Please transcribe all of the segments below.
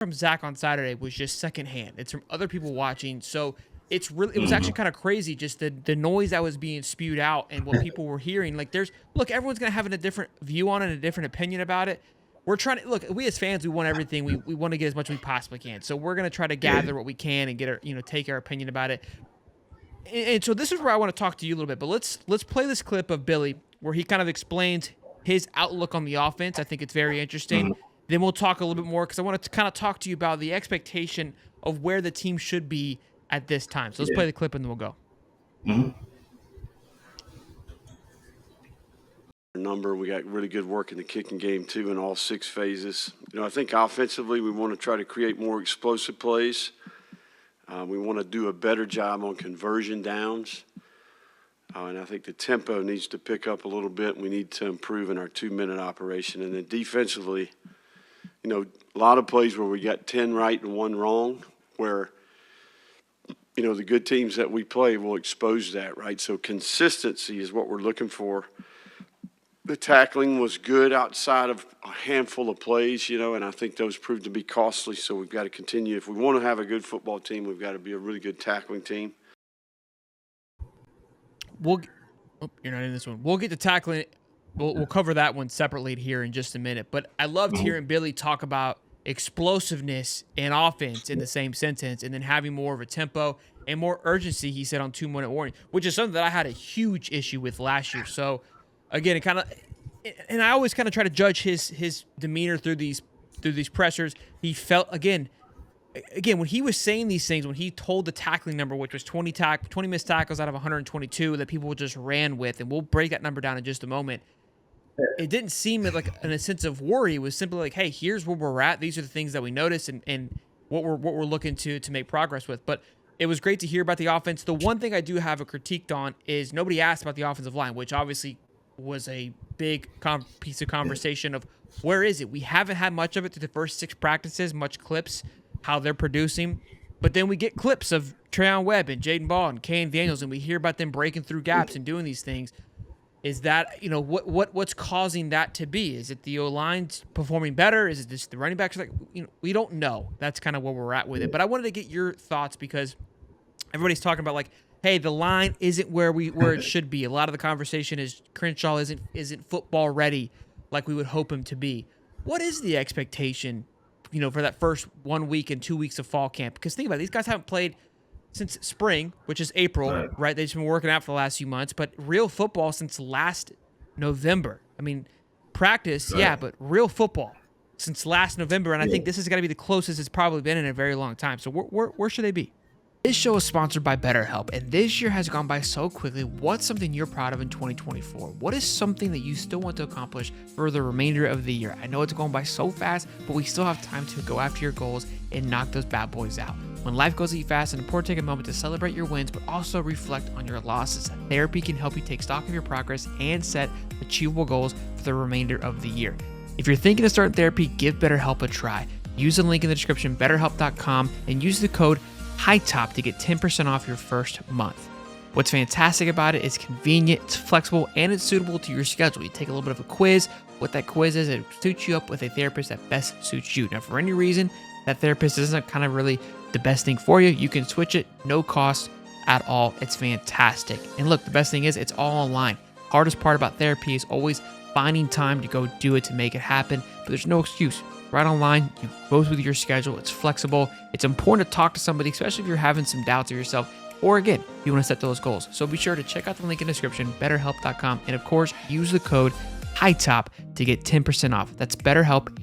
from Zach on Saturday was just secondhand. It's from other people watching. So it was actually Mhm. kind of crazy, just the noise that was being spewed out and what people were hearing. Like look, everyone's gonna have a different view on it, and a different opinion about it. We're trying to look. We as fans, we want everything. We want to get as much as we possibly can. So we're gonna try to Yeah. gather what we can and get our take our opinion about it. And so this is where I want to talk to you a little bit. But let's play this clip of Billy where he kind of explains his outlook on the offense. I think it's very interesting. Mhm. Then we'll talk a little bit more because I want to kind of talk to you about the expectation of where the team should be at this time. So let's Yeah. play the clip and then we'll go. Mhm. Number. We got really good work in the kicking game too in all 6 phases. I think offensively we want to try to create more explosive plays. We want to do a better job on conversion downs. And I think the tempo needs to pick up a little bit. We need to improve in our 2-minute operation. And then defensively, a lot of plays where we got 10 right and 1 wrong, where, the good teams that we play will expose that, right? So consistency is what we're looking for. The tackling was good outside of a handful of plays, and I think those proved to be costly. So we've got to continue. If we want to have a good football team, we've got to be a really good tackling team. You're not in this one. We'll get to tackling. We'll cover that one separately here in just a minute. But I loved Mhm. hearing Billy talk about explosiveness and offense in the same sentence, and then having more of a tempo and more urgency. He said on 2-minute warning, which is something that I had a huge issue with last year. So again, it kind of, and I always kind of try to judge his demeanor through these pressers. He felt again, when he was saying these things, when he told the tackling number, which was 20 missed tackles out of 122 that people just ran with, and we'll break that number down in just a moment. It didn't seem like in a sense of worry. It was simply like, hey, here's where we're at. These are the things that we noticed and what we're looking to make progress with. But it was great to hear about the offense. The one thing I do have a critique on is nobody asked about the offensive line, which obviously was a big piece of conversation of where is it? We haven't had much of it through the first 6 practices, much clips, how they're producing. But then we get clips of Treon Webb and Jaden Ball and Kane Daniels, and we hear about them breaking through gaps and doing these things. Is that, what's causing that to be? Is it the O-line's performing better? Is it just the running backs? We don't know. That's kind of where we're at with it. But I wanted to get your thoughts because everybody's talking about hey, the line isn't where it should be. A lot of the conversation is Crenshaw isn't football ready like we would hope him to be. What is the expectation, for that first 1 week and 2 weeks of fall camp? Because think about it, these guys haven't played since spring, which is April, Right. right? They've just been working out for the last few months, but real football since last November. I mean, practice, Right. yeah, but real football since last November, and I think this is going to be the closest it's probably been in a very long time. So where should they be? This show is sponsored by BetterHelp, and this year has gone by so quickly. What's something you're proud of in 2024? What is something that you still want to accomplish for the remainder of the year? I know it's going by so fast, but we still have time to go after your goals and knock those bad boys out. When life goes at you fast, it's important to take a moment to celebrate your wins, but also reflect on your losses. Therapy can help you take stock of your progress and set achievable goals for the remainder of the year. If you're thinking of starting therapy, give BetterHelp a try. Use the link in the description, betterhelp.com, and use the code HIGHTOP to get 10% off your first month. What's fantastic about it is convenient, it's flexible, and it's suitable to your schedule. You take a little bit of a quiz. What that quiz is, it suits you up with a therapist that best suits you. Now, for any reason that therapist isn't kind of really the best thing for you, you can switch it, no cost at all. It's fantastic. And look, the best thing is it's all online. Hardest part about therapy is always finding time to go do it to make it happen, but there's no excuse. Right online, you go with your schedule, it's flexible. It's important to talk to somebody, especially if you're having some doubts of yourself, or again, you want to set those goals. So be sure to check out the link in the description, betterhelp.com, and of course, use the code HIGHTOP to get 10% off. That's BetterHelp,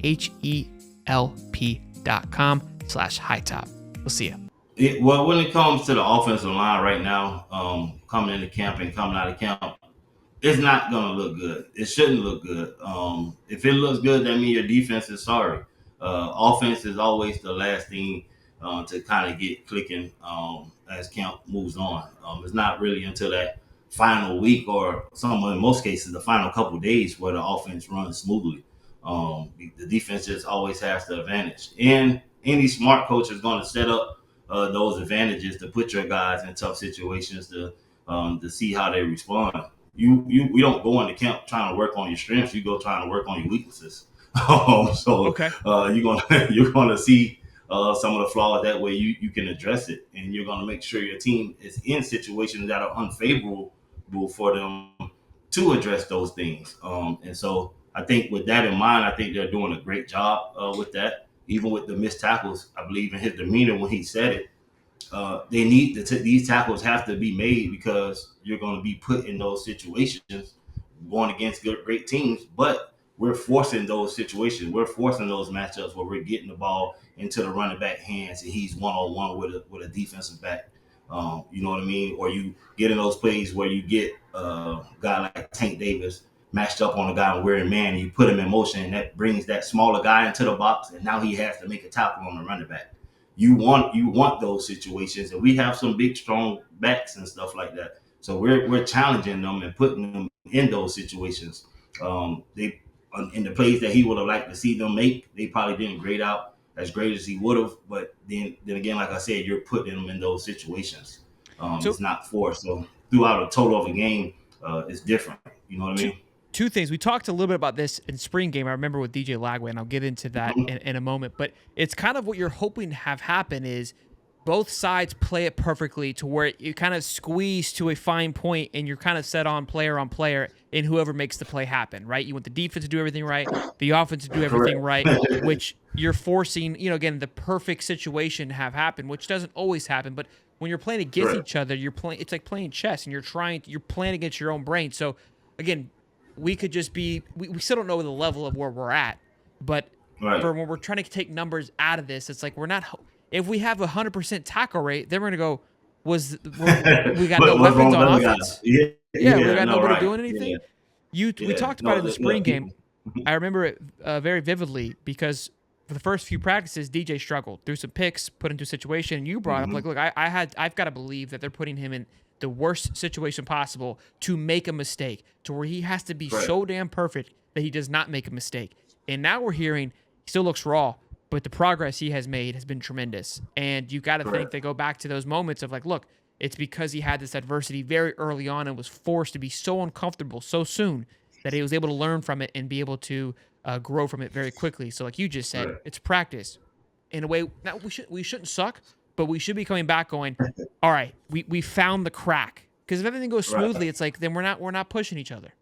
HELP.com/HIGHTOP. We'll see you. Well, when it comes to the offensive line right now, coming into camp and coming out of camp, it's not going to look good. It shouldn't look good. If it looks good, that means your defense is sorry. Offense is always the last thing to kind of get clicking as camp moves on. It's not really until that final week or in most cases, the final couple of days where the offense runs smoothly. The defense just always has the advantage. And any smart coach is going to set up those advantages to put your guys in tough situations to see how they respond. We don't go into camp trying to work on your strengths. You go trying to work on your weaknesses. So Okay. you're gonna see some of the flaws. That way you can address it, and you're going to make sure your team is in situations that are unfavorable for them to address those things. And so I think with that in mind, I think they're doing a great job with that. Even with the missed tackles, I believe in his demeanor when he said it, they need these tackles have to be made because you're going to be put in those situations going against great teams. But we're forcing those situations. We're forcing those matchups where we're getting the ball into the running back hands and he's one on one with a defensive back. You know what I mean? Or you get in those plays where you get a guy like Tank Davis matched up on a guy wearing man, and you put him in motion, and that brings that smaller guy into the box, and now he has to make a tackle on the running back. You want those situations, and we have some big, strong backs and stuff like that. So we're challenging them and putting them in those situations. They in the plays that he would have liked to see them make, they probably didn't grade out as great as he would have. But then again, like I said, you're putting them in those situations. It's not forced. So throughout a total of a game, it's different. You know what I mean? Two things. We talked a little bit about this in spring game. I remember with DJ Lagway, and I'll get into that in a moment. But it's kind of what you're hoping to have happen is both sides play it perfectly to where you kind of squeeze to a fine point and you're kind of set on player, and whoever makes the play happen, right? You want the defense to do everything right, the offense to do everything right, which you're forcing, again, the perfect situation to have happen, which doesn't always happen. But when you're playing against each other, it's like playing chess, and you're playing against your own brain. So, again, we could just be we still don't know the level of where we're at, but for when we're trying to take numbers out of this, it's like we're not. If we have 100% tackle rate, then we're gonna go. We got no weapons on offense? We got nobody doing anything. We talked about it in the spring game. I remember it very vividly because for the first few practices, DJ struggled, threw some picks, put into a situation. And you brought up look, I've got to believe that they're putting him in the worst situation possible to make a mistake, to where he has to be so damn perfect that he does not make a mistake. And now we're hearing he still looks raw, but the progress he has made has been tremendous. And you got to think they go back to those moments of like, look, it's because he had this adversity very early on and was forced to be so uncomfortable so soon that he was able to learn from it and be able to grow from it very quickly. So like you just said, it's practice. In a way, now we shouldn't suck, but we should be coming back going, all right, we found the crack. Because if everything goes smoothly, it's like then we're not pushing each other.